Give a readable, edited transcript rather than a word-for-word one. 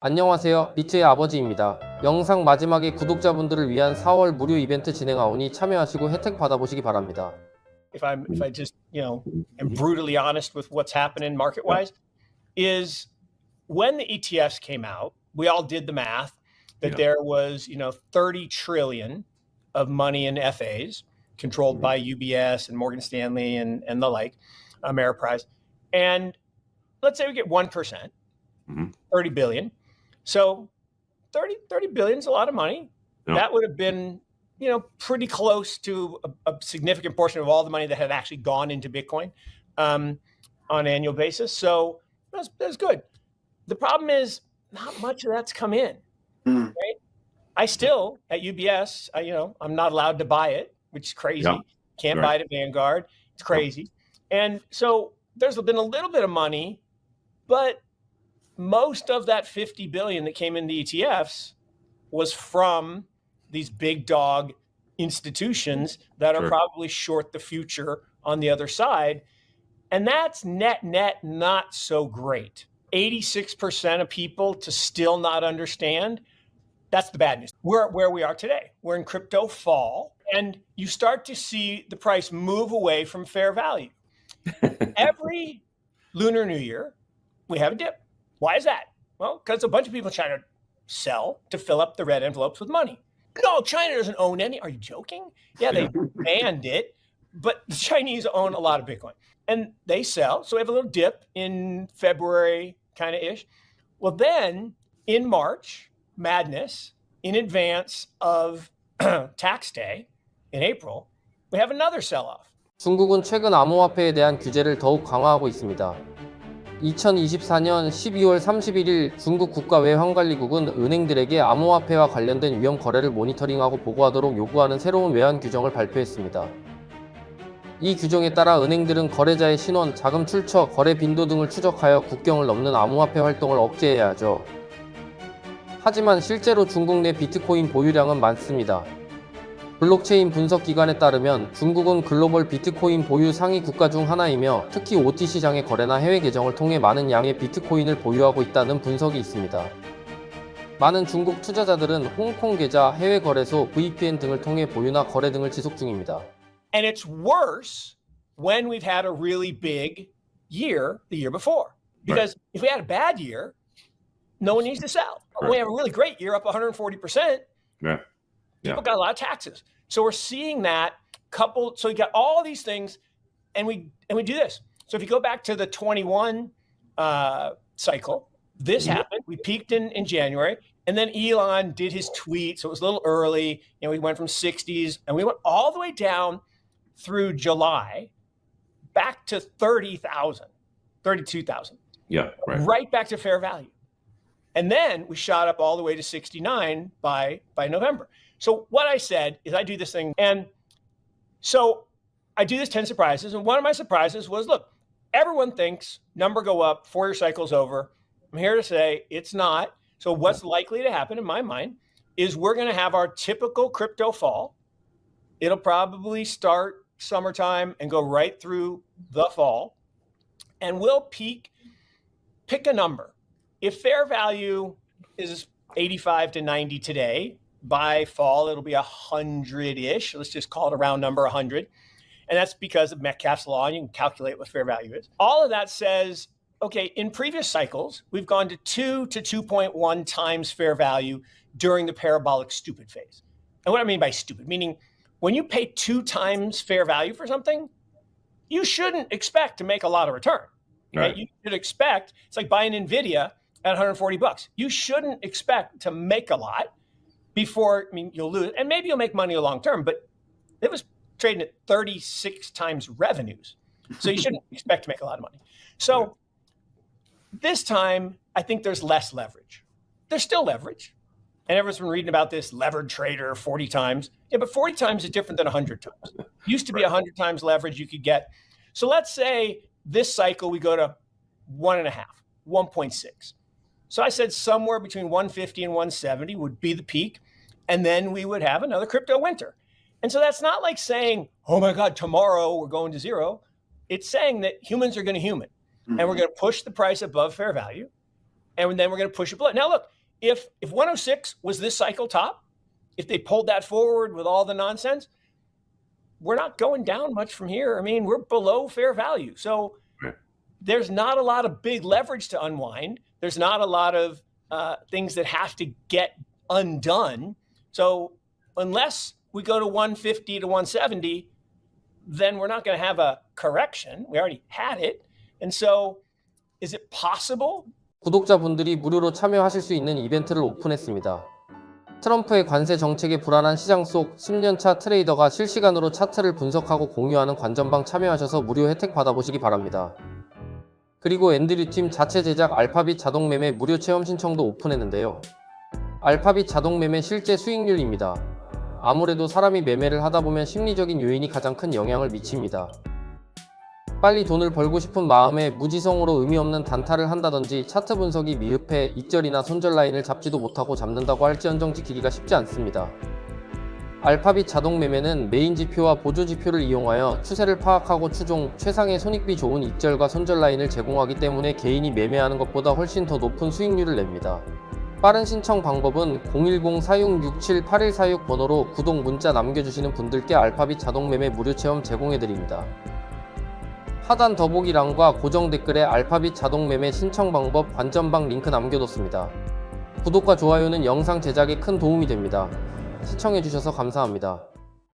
안녕하세요. 비트의 아버지입니다. 영상 마지막에 구독자분들을 위한 4월 무료 이벤트 진행하오니 참여하시고 혜택 받아보시기 바랍니다. If I just, am brutally honest with what's happening market-wise, is when the ETFs came out, we all did the math that there was, 30 trillion of money in FAs controlled by UBS and Morgan Stanley and the like, Ameriprise. And let's say we get 1%, 30 billion. So 30 billion is a lot of money. Yeah. That would have been, pretty close to a significant portion of all the money that had actually gone into Bitcoin on an annual basis. So that's good. The problem is not much of that's come in. Right? I still, at UBS, I'm not allowed to buy it, which is crazy. Yeah. Can't buy it at Vanguard. It's crazy. And so there's been a little bit of money, but most of that 50 billion that came in the ETFs was from these big dog institutions that are probably short the future on the other side. And that's net not so great. 86% of people to still not understand. That's the bad news. We're where we are today. We're in crypto fall, and you start to see the price move away from fair value. Every Lunar New Year, we have a dip. Why is that? Well, because a bunch of people trying to sell to fill up the red envelopes with money. No, China doesn't own any. Are you joking? Yeah, they banned it, but the Chinese own a lot of Bitcoin. And they sell. So we have a little dip in February, kind of ish. Well, then in March, madness, in advance of tax day in April, we have another sell-off. 중국은 최근 암호화폐에 대한 규제를 더욱 강화하고 있습니다. 2024년 12월 31일 중국 국가외환관리국은 은행들에게 암호화폐와 관련된 위험 거래를 모니터링하고 보고하도록 요구하는 새로운 외환 규정을 발표했습니다. 이 규정에 따라 은행들은 거래자의 신원, 자금 출처, 거래 빈도 등을 추적하여 국경을 넘는 암호화폐 활동을 억제해야 하죠. 하지만 실제로 중국 내 비트코인 보유량은 많습니다. 블록체인 분석 기관에 따르면 중국은 글로벌 비트코인 보유 상위 국가 중 하나이며 특히 OT 시장의 거래나 해외 계정을 통해 많은 양의 비트코인을 보유하고 있다는 분석이 있습니다. 많은 중국 투자자들은 홍콩 계좌, 해외 거래소, VPN 등을 통해 보유나 거래 등을 지속 중입니다. And it's worse when we've had a really big year the year before. Because if we had a bad year, no one needs to sell. When we have a really great year up 140%, people got a lot of taxes. So we're seeing that coupled. So you got all these things, and we do this. So if you go back to the 21 cycle, this happened. We peaked in January, and then Elon did his tweet. So it was a little early. We went from 60s, and we went all the way down through July, back to 30,000, 32,000. Yeah, right back to fair value. And then we shot up all the way to 69 by November. So what I said is I do this thing. And so I do this 10 surprises. And one of my surprises was, look, everyone thinks number go up, 4-year cycle's over. I'm here to say it's not. So what's likely to happen in my mind is we're going to have our typical crypto fall. It'll probably start summertime and go right through the fall. And we'll pick a number. If fair value is 85 to 90 today, by fall, it'll be 100-ish. Let's just call it a round number, 100. And that's because of Metcalfe's law, and you can calculate what fair value is. All of that says, okay, in previous cycles, we've gone to 2 to 2.1 times fair value during the parabolic stupid phase. And what I mean by stupid, meaning when you pay 2 times fair value for something, you shouldn't expect to make a lot of return. Right? You should expect, it's like buying NVIDIA at $140. You shouldn't expect to make a lot before, you'll lose, and maybe you'll make money long term, but it was trading at 36 times revenues. So you shouldn't expect to make a lot of money. So this time, I think there's less leverage. There's still leverage. And everyone's been reading about this levered trader 40 times. Yeah, but 40 times is different than 100 times. Used to be 100 times leverage you could get. So let's say this cycle, we go to 1.5, 1.6. So I said somewhere between 150 and 170 would be the peak. And then we would have another crypto winter. And so that's not like saying, oh my God, tomorrow we're going to zero. It's saying that humans are going to human. And we're going to push the price above fair value. and then we're going to push it below. Now, look, if 106 was this cycle top, if they pulled that forward with all the nonsense, we're not going down much from here. I mean, we're below fair value. So there's not a lot of big leverage to unwind. There's not a lot of things that have to get undone. So unless we go to 150 to 170, then we're not going to have a correction. We already had it. And so is it possible? 구독자분들이 무료로 참여하실 수 있는 이벤트를 오픈했습니다. 트럼프의 관세 정책의 불안한 시장 속 10년차 트레이더가 실시간으로 차트를 분석하고 공유하는 관전방 참여하셔서 무료 혜택 받아보시기 바랍니다. 그리고 앤드류팀 자체 제작 알파빗 자동매매 무료 체험 신청도 오픈했는데요. 알파빗 자동매매 실제 수익률입니다. 아무래도 사람이 매매를 하다보면 심리적인 요인이 가장 큰 영향을 미칩니다. 빨리 돈을 벌고 싶은 마음에 무지성으로 의미 없는 단타를 한다든지 차트 분석이 미흡해 익절이나 손절 라인을 잡지도 못하고 잡는다고 할지언정 지키기가 쉽지 않습니다. 알파빗 자동매매는 메인 지표와 보조 지표를 이용하여 추세를 파악하고 추종, 최상의 손익비 좋은 익절과 손절 라인을 제공하기 때문에 개인이 매매하는 것보다 훨씬 더 높은 수익률을 냅니다. 빠른 신청 방법은 010-4667-8146 번호로 구독 문자 남겨주시는 분들께 알파빗 자동매매 무료 체험 제공해드립니다. 하단 더보기란과 고정 댓글에 알파빗 자동매매 신청 방법 관전방 링크 남겨뒀습니다. 구독과 좋아요는 영상 제작에 큰 도움이 됩니다. 시청해주셔서 감사합니다.